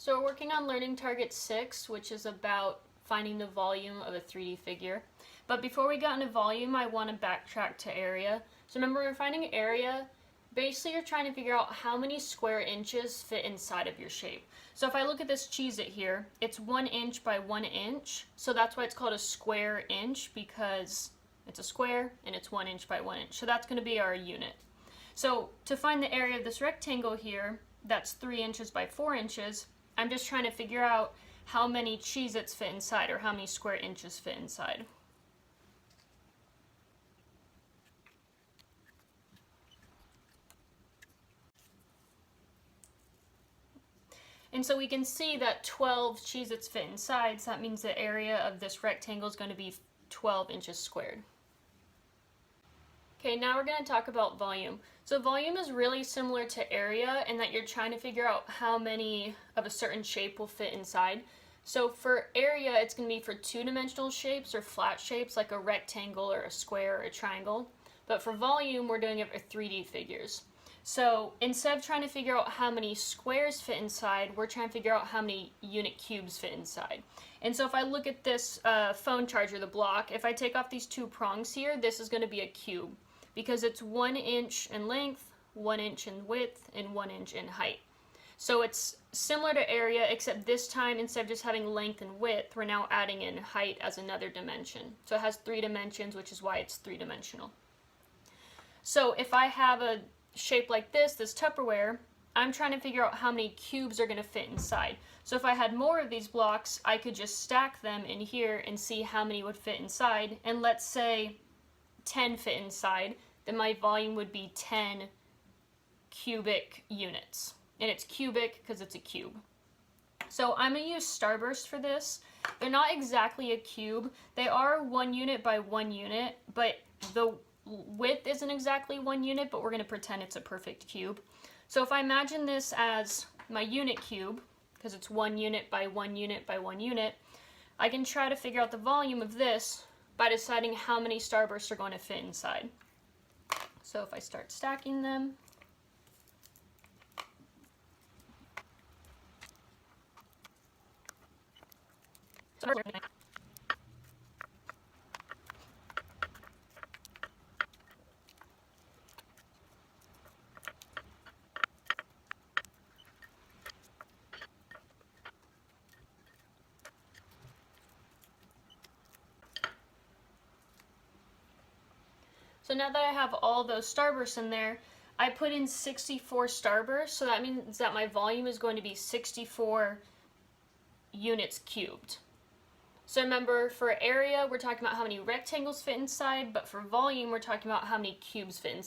So we're working on learning target 6, which is about finding the volume of a 3D figure. But before we got into volume, I want to backtrack to area. So remember, we're finding area. Basically, you're trying to figure out how many square inches fit inside of your shape. So if I look at this Cheez-It here, it's 1 inch by 1 inch. So that's why it's called a square inch, because it's a square and it's 1 inch by 1 inch. So that's going to be our unit. So to find the area of this rectangle here, that's 3 inches by 4 inches, I'm just trying to figure out how many Cheez-Its fit inside, or how many square inches fit inside. And so we can see that 12 Cheez-Its fit inside, so that means the area of this rectangle is going to be 12 inches squared. Okay, now we're going to talk about volume. So volume is really similar to area in that you're trying to figure out how many of a certain shape will fit inside. So for area, it's going to be for two-dimensional shapes or flat shapes like a rectangle or a square or a triangle. But for volume, we're doing it for 3D figures. So instead of trying to figure out how many squares fit inside, we're trying to figure out how many unit cubes fit inside. And so if I look at this phone charger, the block, if I take off these two prongs here, this is going to be a cube, because it's 1 inch in length, 1 inch in width, and 1 inch in height. So it's similar to area, except this time, instead of just having length and width, we're now adding in height as another dimension. So it has 3 dimensions, which is why it's 3-dimensional. So if I have a shape like this Tupperware, I'm trying to figure out how many cubes are going to fit inside. So if I had more of these blocks, I could just stack them in here and see how many would fit inside. And let's say 10 fit inside, then my volume would be 10 cubic units. And it's cubic because it's a cube. So I'm going to use Starburst for this. They're not exactly a cube. They are 1 unit by 1 unit, but the width isn't exactly 1 unit, but we're going to pretend it's a perfect cube. So if I imagine this as my unit cube, because it's 1 unit by 1 unit by 1 unit, I can try to figure out the volume of this by deciding how many Starbursts are going to fit inside. So if I start stacking them, so now that I have all those Starbursts in there, I put in 64 Starbursts, so that means that my volume is going to be 64 units cubed. So remember, for area, we're talking about how many rectangles fit inside, but for volume, we're talking about how many cubes fit inside.